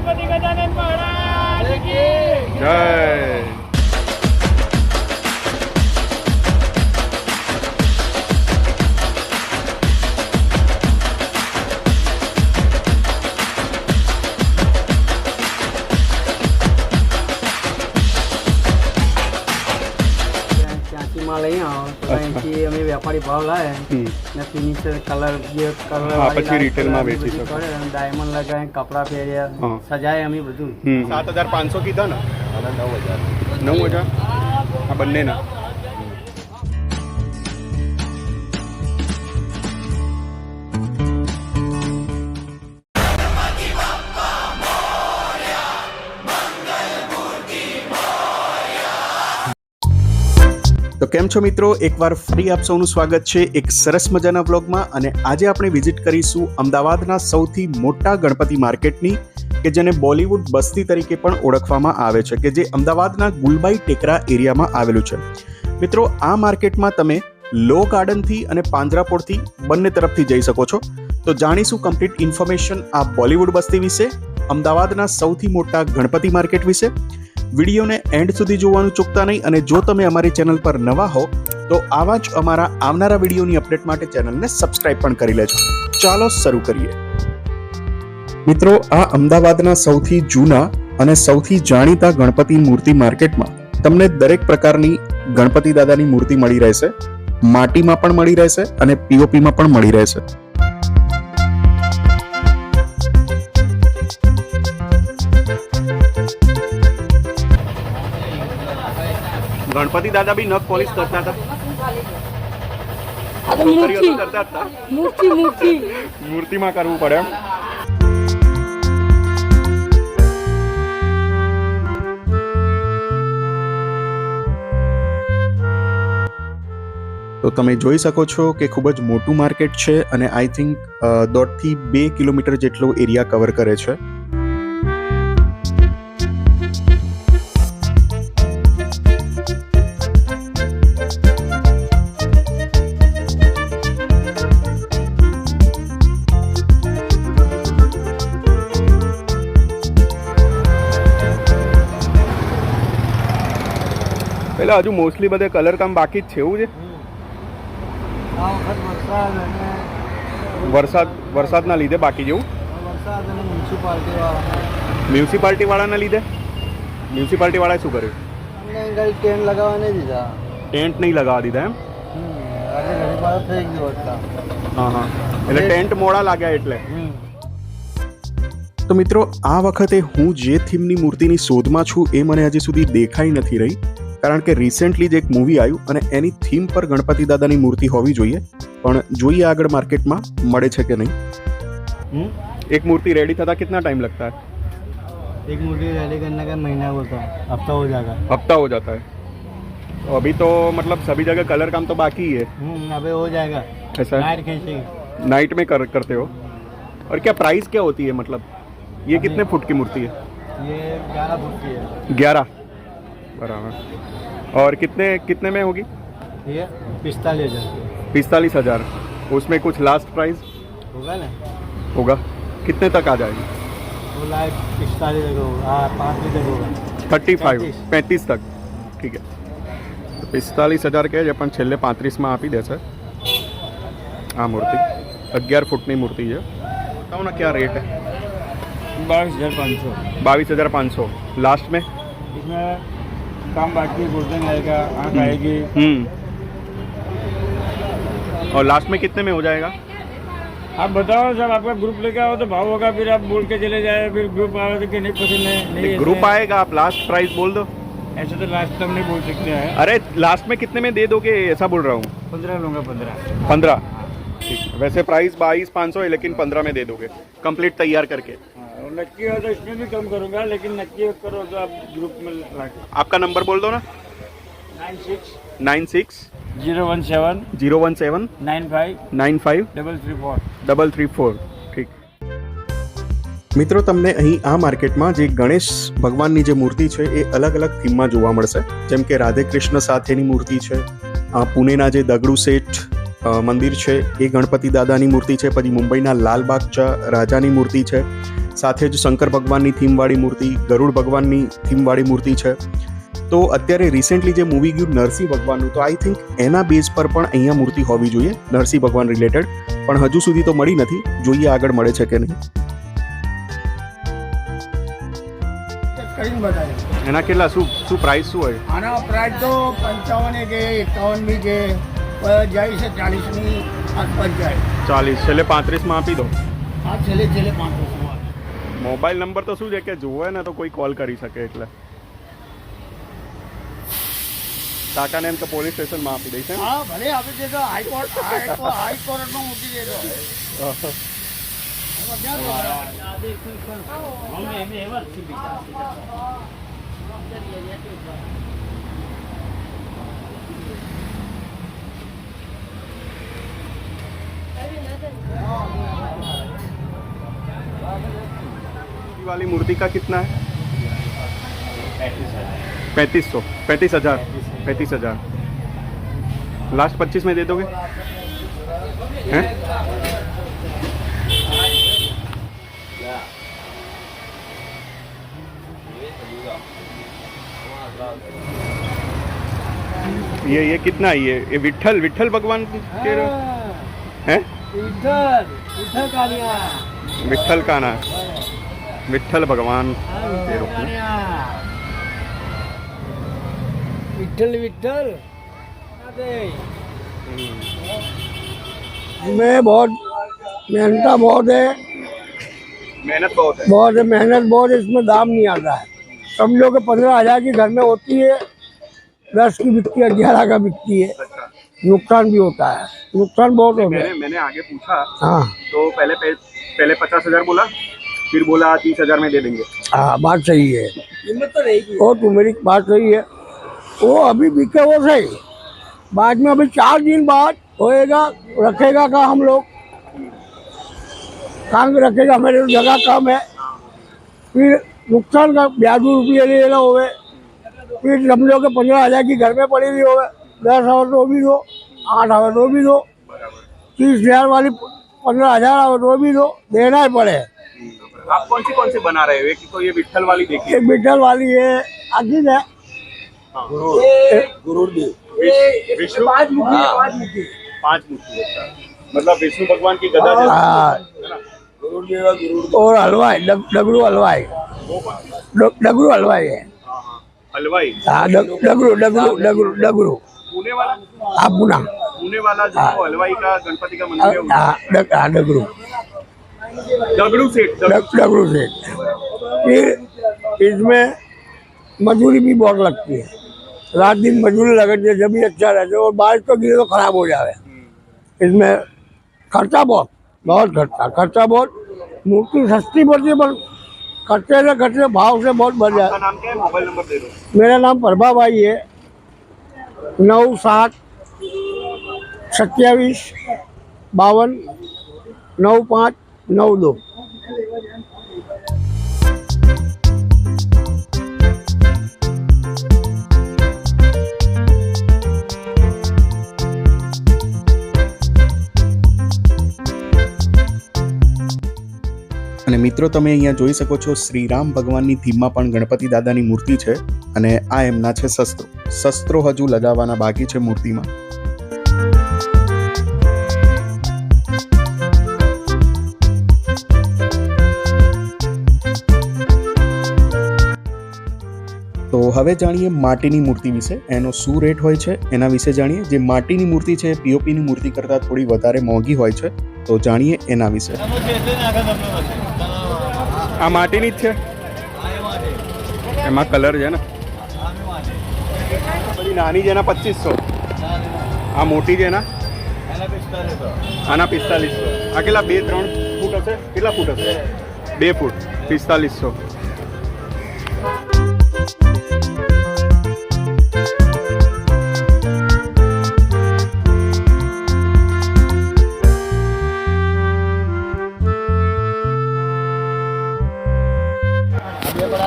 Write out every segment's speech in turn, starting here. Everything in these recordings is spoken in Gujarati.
गणपति गजानन महाराज की जय। માં લઈ આવો તો અહીંથી અમે વેપારી ભાવ લાવે ને ફિનિશર કલર જે કલર હા, પછી રિટેલમાં વેચી શકો. ડાયમંડ લગાવીને કપડાં પહેર્યા સજાય અમે બધું 7,500 કીધા ને 9,000 આ બંનેના. તો કેમ છો મિત્રો, એકવાર ફરી આપ સૌનું સ્વાગત છે એક સરસ મજાના વ્લોગમાં. અને આજે આપણે વિઝિટ કરીશું અમદાવાદના સૌથી મોટા ગણપતિ માર્કેટની, કે જેને બોલિવૂડ બસ્તી તરીકે પણ ઓળખવામાં આવે છે, કે જે અમદાવાદના ગુલબાઈ ટેકરા એરિયામાં આવેલું છે. મિત્રો, આ માર્કેટમાં તમે લો ગાર્ડનથી અને પાંજરાપોળથી બંને તરફથી જઈ શકો છો. તો જાણીશું કમ્પ્લીટ ઇન્ફોર્મેશન આ બોલિવૂડ બસ્તી વિશે, અમદાવાદના સૌથી મોટા ગણપતિ માર્કેટ વિશે. વિડીયોને એન્ડ સુધી જોવાનું ચૂકતા નહીં. અને જો તમે અમારી ચેનલ પર નવા હો તો આવા જ અમારા આવનારા વિડીયોની અપડેટ માટે ચેનલને સબસ્ક્રાઇબ પણ કરી લેજો. ચાલો શરૂ કરીએ. મિત્રો, આ અમદાવાદના સૌથી જૂના અને સૌથી જાણીતા ગણપતિ મૂર્તિ માર્કેટમાં તમને દરેક પ્રકારની ગણપતિ દાદાની મૂર્તિ મળી રહેશે. માટીમાં પણ મળી રહેશે અને પીઓપીમાં પણ મળી રહેશે. गणपति दादा भी नख पॉलिश करता था. करता था. मूर्ति में करવું પડે. તો તમે જોઈ શકો છો કે ખૂબ જ મોટું માર્કેટ છે અને આઈ થિંક 1.5 થી 2 કિલોમીટર જેટલો એરિયા કવર કરે છે. પેલા હજુ મોસ્ટલી બધે કલર કામ બાકી જ છે એવું છે. વરસાદના લીધે બાકી જેવું. મ્યુનિસિપાલિટી વાળાના લીધે. મ્યુનિસિપાલિટી વાળાએ શું કર્યું? ટેન્ટ લગાવવા નહીં દીધા. ટેન્ટ નહીં લગાવવા દીધા એમ. હા હા, એટલે ટેન્ટ મોડા લાગ્યા એટલે. તો મિત્રો, આ વખતે હું જે થીમની મૂર્તિની શોધમાં છું એ મને હજી સુધી દેખાઈ નથી રહી, કારણ કે રિસેન્ટલી જ એક મૂવી આવ્યું અને એની થીમ પર ગણપતિ દાદાની મૂર્તિ હોવી જોઈએ. પણ જોઈએ આગળ માર્કેટમાં મળે છે કે નહીં. एक मूर्ति रेडी थता कितना टाइम लगता है? एक मूर्ति रेडी करने का महीना होता है, हफ्ता हो जाएगा. हफ्ता हो जाता है. तो अभी तो मतलब सभी जगह कलर काम तो बाकी ही है. अभी हो जाएगा. ऐसा नाइट खींचेंगे. नाइट में करते हो. और क्या प्राइस क्या होती है, मतलब ये कितने फुट की मूर्ति है? ये 11 फुट की है. 11 बराबर. और कितने में होगी? ये 45,000. 45,000. उसमें कुछ लास्ट प्राइस होगा ना? होगा. कितने तक आ जाएगी? वो लाइट 45 तक होगा. 5 तक होगा. 35 तक. ठीक है. तो 45,000 के अपन छेल्ले 35 में आपी देશે આ મૂર્તિ. 11 ફૂટની મૂર્તિ છે. बताओ ना क्या रेट है? 22,500. 22,500 लास्ट में. इसमें काम बाकी गोल्डन आएगा, आँख आएगी. और लास्ट में कितने में हो जाएगा? आप बताओ सर, आपका ग्रुप लेके आओ तो भाव होगा, फिर आप बोल के चले जाए, फिर ग्रुप आवे तो कि नहीं पसंद नहीं ग्रुप आएगा, आप लास्ट प्राइस बोल दो. ऐसे तो लास्ट तक नहीं बोल सकते हैं. अरे लास्ट में कितने में दे दोगे ऐसा बोल रहा हूँ. 15 लूँगा. 15. ठीक है. वैसे प्राइस 22,500 है, लेकिन 15 में दे दोगे कंप्लीट तैयार करके. और नक्की हो तो इसमें भी कम करूँगा, लेकिन नक्की करो तो आप ग्रुप में ला के. आपका नंबर बोल दो ना. 96 017 95 334. 334. ઠીક. મિત્રો, તમને અહીં આ માર્કેટમાં જે ગણેશ ભગવાનની જે મૂર્તિ છે એ અલગ અલગ થીમમાં જોવા મળશે. જેમ કે રાધે કૃષ્ણ સાથેની મૂર્તિ છે, પુણેના જે દગડુ શેઠ મંદિર છે એ ગણપતિ દાદાની મૂર્તિ છે, પછી મુંબઈના લાલબાગ રાજાની મૂર્તિ છે, સાથે જ શંકર ભગવાનની થીમવાળી મૂર્તિ, ગરુડ ભગવાનની થીમવાળી મૂર્તિ છે. તો અત્યારે રિસેન્ટલી જે મૂવી ગયું નરસિંહ ભગવાનનું, તો આઈ થિંક એના બેઝ પર પણ અહીંયા મૂર્તિ હોવી જોઈએ નરસિંહ ભગવાન રિલેટેડ, પણ હજુ સુધી તો મળી નથી. જોઈએ આગળ મળે છે કે નહીં. એના કેટલા શું પ્રાઇસ શું હોય? આના પ્રાઇસ તો 55 કે 51 બી છે, જાય છે 40ની આસપાસ જાય. 40 છેલ્લે 35માં આપી દો. આ છેલ્લે 35. મોબાઈલ નંબર તો શું છે કે જોવે ને તો કોઈ કોલ કરી શકે, એટલે કાકાને એમ કે પોલીસ સ્ટેશનમાં આપી દઈશ. હા ભલે આપી દેજો, હાઈકોર્ટમાં મૂકી દેજો. वाली मूर्ति का कितना है? 35,000 लास्ट 25 में दे दोगे हैं? ये कितना है? ये विठल भगवान के हैं? विठल का ना, विठल भगवान विठल में बहुत मेहनत बहुत है, मेहनत बहुत है, मेहनत बहुत है, इसमें दाम नहीं आता है. समझो कि 15,000 की घर में होती है, 10 की बिकती है, 11 का बिकती है. नुकसान भी होता है, नुकसान बहुत होता है. मैंने आगे पूछा हाँ तो पहले 50,000 बोला, फिर बोला 30,000 में दे देंगे. हाँ बात सही है, हिम्मत तो रहेगी. वो तुम्हारी बात सही है. वो अभी बिके वो सही, बाद में अभी 4 दिन बाद होएगा. रखेगा का हम लोग काम रखेगा, हमारे जगह कम है, फिर नुकसान का ब्याजू रुपये ले लो होवे. फिर समझो कि 15,000 की घर में पड़ी हुई होवे, 10 आवर तो भी दो, 8 आवर तो भी दो, 30,000 वाली 15,000 आवर तो भी दो, देना ही पड़े. आप कौन सी बना रहे हो? एक तो ये विठल वाली देखिए, एक बिठल वाली है, आखिर है विष्णु 5 मुखी. 5 मूर्ति, मतलब विष्णु भगवान की गदा जैसी. हाँ. और हलवाई डगरू हलवाई, डगरू हलवाई है. हलवाई. हाँ डगरू पुणे वाला. हाँ पुणे पुणे वाला जो हलवाई का गणपति का मंदिर है, हाँ डगरू सेठ. डगरू से. फिर इसमें मजदूरी भी बहुत लगती है, रात दिन मजदूरी लगती है, जब भी अच्छा रहता है. और बारिश तो गिरे तो खराब हो जाए. इसमें खर्चा बहुत खर्चा बहुत. मूर्ति सस्ती पड़ती है पर खर्चे भाव से बहुत बढ़ जाए. आपका नाम क्या है? मोबाइल नंबर दे दो. मेरा नाम प्रभा भाई है, 97 27 52 95 92. અને મિત્રો તમે અહીંયા જોઈ શકો છો શ્રીરામ ભગવાનની થીમમાં પણ ગણપતિ દાદાની મૂર્તિ છે, અને આ એમના છે શસ્ત્રો હજુ લગાવવાના બાકી છે મૂર્તિમાં. તો હવે જાણીએ માટીની મૂર્તિ વિશે, એનો શું રેટ હોય છે એના વિશે જાણીએ. જે માટીની મૂર્તિ છે પીઓપીની મૂર્તિ કરતાં થોડી વધારે મોંઘી હોય છે, તો જાણીએ એના વિશે. આ માટીની જ છે, એમાં કલર છે ને. બધી નાની છે એના 2500, આ મોટી છે એના 4500. આ કેટલા 2-3 ફૂટ હશે? કેટલા ફૂટ હશે? 2 ફૂટ 4500.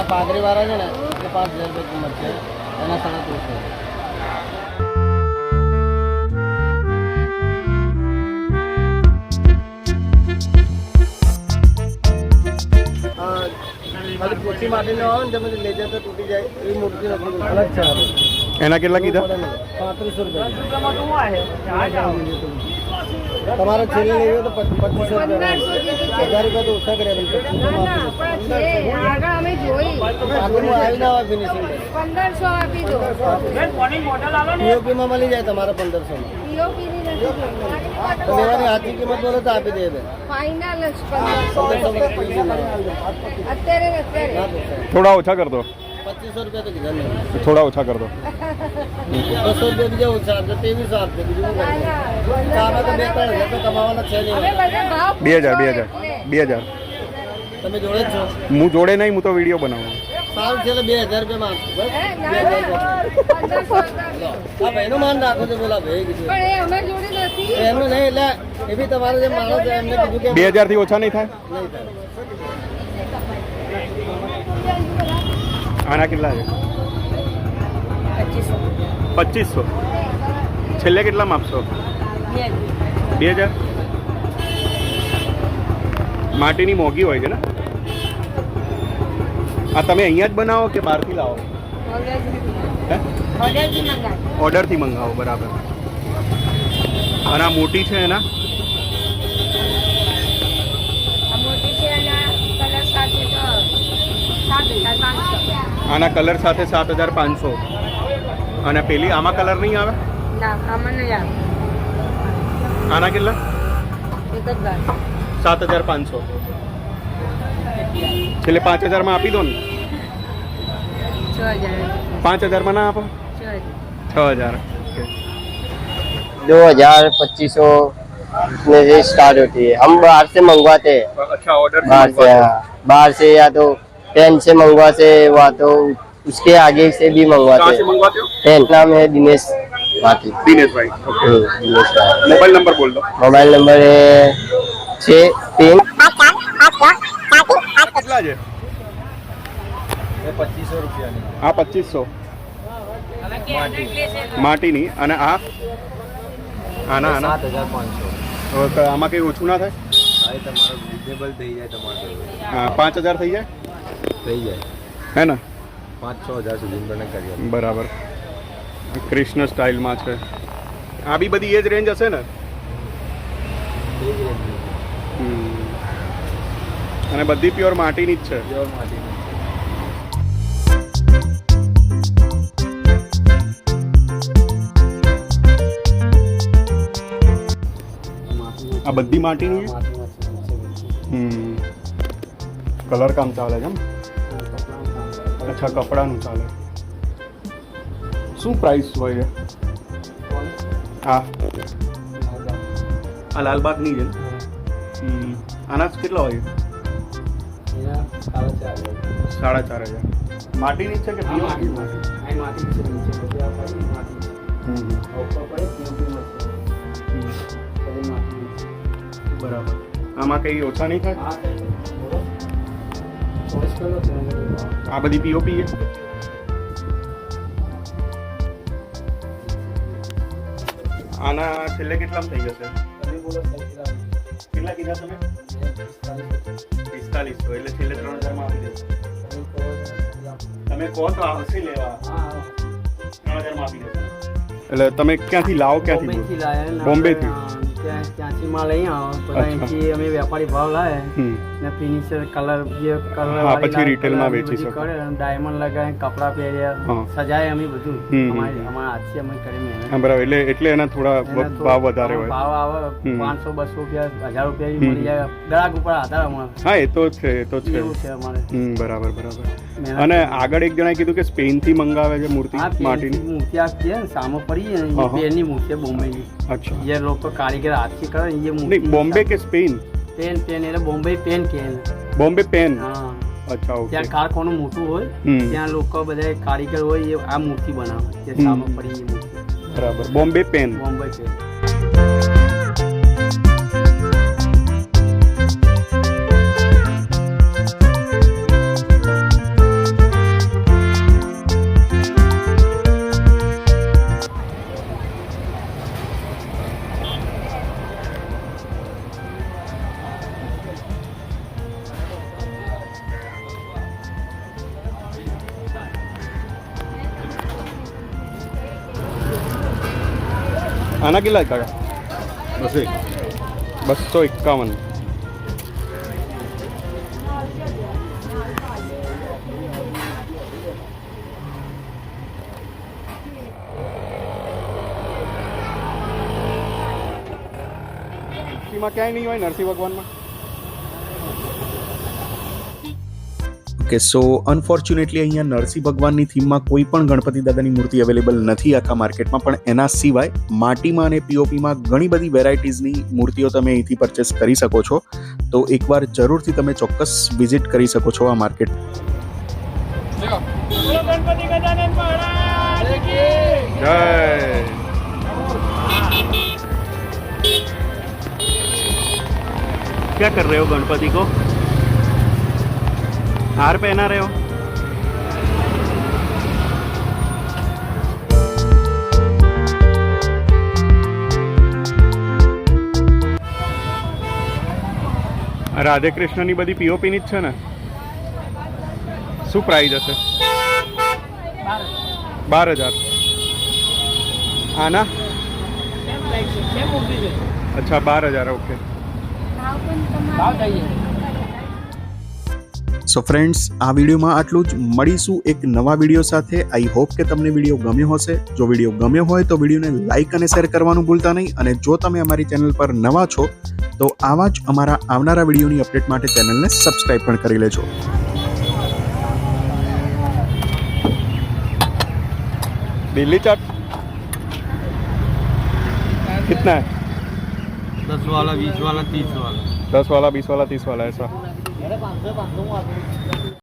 પાઘરી વાળા છે ને એ 5,000 રૂપિયા કિંમત છે, એના 350. ખાલી પોચી માટીનો આવે ને તમે લઈ જતા તૂટી જાય એ મૂર્તિ નથી અલગ છે એના કેટલા કીધા? 3500 રૂપિયા તમારે છેલ્લે લેવી હોય તો 2500 રૂપિયા 1000 રૂપિયા તો ઓછા કર્યા આગળ અમે જોઈ આગળ આવી ના આવે ફિનિશિંગ 1500 આપી દો પીઓપીમાં મળી જાય તમારે 1500 માં પીઓપી ની નથી તો લેવાની હાથી કિંમત બોલે તો આપી દે બેન ફાઇનલ જ 1500 અત્યારે થોડા ઓછા કર દો, 2500 રૂપિયા તો કીધા નહીં થોડા ઓછા કર દો. 200 રૂપિયા બીજા ઓછા આપજો 2300 આપજો બીજું શું કરજો આમાં તો 2-3 હજાર તો કમાવાના છે અમે નહીં બધા ભાવ 2000 તમે જોડે જ છો હું જોડે નહીં, હું તો વિડીયો બનાવું. સારું છે 2000 રૂપિયામાં આપજો બસ 2000 આ ભાઈનું માન રાખો છો બોલા ભાઈ કીધું પણ એ અમે જોડે નથી એનું નહીં એટલે એ બી તમારે જે માણસ છે એમને કીધું કે 2000 થી ઓછા નહીં થાય. નહીં થાય આના કેટલા છે? 2500. છેલ્લે કેટલા આપશો? 2000. માટીની મોંઘી હોય છે ને? આ તમે અહીંયા જ બનાવો કે બહારથી લાવો? હે? ઓર્ડરથી મંગાવો, બરાબર. અને આ મોટી છે એના આના કલર સાથે 7500. અને પેલી આમાં કલર નહીં આવે? આના કેટલા? 7500. છેલ્લે 5000 માં આપી દો ને. 5000 માં ના આપો? 6000. 2000-2500 में से स्टार्ट होती है। हम बाहर से मंगवाते हैं, अच्छा, ऑर्डर बाहर से या तो पेन से मंगवाते हुआ तो उसके आगे से भी मंगवाते कहाँ से हैं। मंगवाते हो? पेन नाम है दिनेश भाटी। दिनेश भाई. Okay. Dinesh Bhati. Mobile number बोल दो. मोबाइल नंबर है 63 કેટલા છે? 2500 રૂપિયાની આ 2500 માટીની. અને આ આના આના 7500 હવે તો આમાં કંઈ ઓછું ના થાય? હવે તમારો રિઝનેબલ થઈ જાય તમારે હા, 5000 થઈ જાય થઈ જાય હે ને? 5-6 હજાર સુધી પણ કરી આપીએ. બરાબર. કૃષ્ણ સ્ટાઇલમાં છે. આ બી બધી એ જ રેન્જ હશે ને? હમ. અને બધી પ્યોર માટીની જ છે. પ્યોર માટી આ બધી માટીની છે. હમ. કલર કામ ચાલે છે એમ? અચ્છા, કપડાનું ચાલે. શું પ્રાઇસ હોય છે? હા, આ લાલબાગની છે ને? આના કેટલા હોય? 4500. માટીની જ છે કે પીઓપી? બરાબર. આમાં કઈ ઓછા નહીં થાય? આ બધી પીઓપી છે. આના છેલ્લે કેટલામાં થઈ જશે? કેટલા કીધા તમે? 4500. એટલે છેલ્લે 3000 માં આપી દેજો. તમે કહો તો આવશે લેવા. 3000 માં આપી દેજો. એટલે તમે ક્યાંથી લાવો? ક્યાંથી? બોમ્બેથી. ત્યાંથી માલ અહીં આવો તો અહીંથી અમે વેપારી ભાવ લાવે ને ફિનિશર કલર જે કલર હા, પછી રિટેલમાં વેચી શકો. ડાયમંડ લગાવે, કપડા પહેર્યા, સજાય અમે બધું અમારા હાથથી અમે કરી મહેનત. હા, બરાબર. એટલે એના થોડા ભાવ વધારે હોય. ભાવ આવે 500-200 રૂપિયા, 1000 રૂપિયા બી મળી જાય. ગ્રાહક ઉપર આધાર અમારે. હા, એ તો છે, એ તો છે. એવું છે અમારે. બરાબર બરાબર. અને આગળ એક જણાએ કીધું કે સ્પેન થી મંગાવે છે મૂર્તિ માટીની. મૂર્તિ આ છે ને સામે પડી છે ને પેનની મૂર્તિ બોમ્બેની. અચ્છા. જે લોકો કારીગર હાથથી કરે ને એ મૂર્તિ. નહીં, બોમ્બે કે સ્પેન? પેન એટલે બોમ્બે પેન કે બોમ્બે પેન. હા. અચ્છા, ઓકે. ત્યાં કારખાનું મોટું હોય ત્યાં લોકો બધા કારીગર હોય એ આ મૂર્તિ બનાવે જે સામે પડી એ મૂર્તિ. બરાબર. બોમ્બે પેન. બોમ્બે પેન. આના કેટલા કાકા? 251. માં ક્યાંય નહીં હોય નરસિંહ ભગવાનમાં. ઓકે, સો અનફોર્ચ્યુનેટલી અહીંયા નરસિંહ ભગવાનની થીમમાં કોઈ પણ ગણપતિ દાદાની મૂર્તિ અવેલેબલ નથી આખા માર્કેટમાં, પણ એના સિવાય માટીમાં અને પીઓપીમાં ઘણી બધી વેરાયટીઝની મૂર્તિઓ તમે અહીંથી પરચેસ કરી શકો છો. તો એકવાર જરૂરથી તમે ચોક્કસ વિઝિટ કરી શકો છો આ માર્કેટ. જય. क्या कर रहे हो गणपति को? हार पहना रहे हो? રાધે કૃષ્ણની બધી પીઓપીની જ છે ને? શું પ્રાઇસ હશે? 12,000. આના અચ્છા 12,000. ઓકે. સો ફ્રેન્ડ્સ, આ વિડીયોમાં આટલું જ. મળીશું એક નવા વિડીયો સાથે. આઈ હોપ કે તમને વિડીયો ગમ્યો હશે. જો વિડીયો ગમ્યો હોય તો વિડીયોને લાઇક અને શેર કરવાનું ભૂલતા નહીં. અને જો તમે અમારી ચેનલ પર નવા છો તો આવા જ અમારા આવનારા વિડીયોની અપડેટ માટે ચેનલને સબસ્ક્રાઇબ પણ કરી લેજો. દિલ્હી ચાટ कितना है? 10 वाला, 20 वाला, 30 वाला. 10 वाला, 20 वाला, 30 वाला ऐसा. अरे 500 500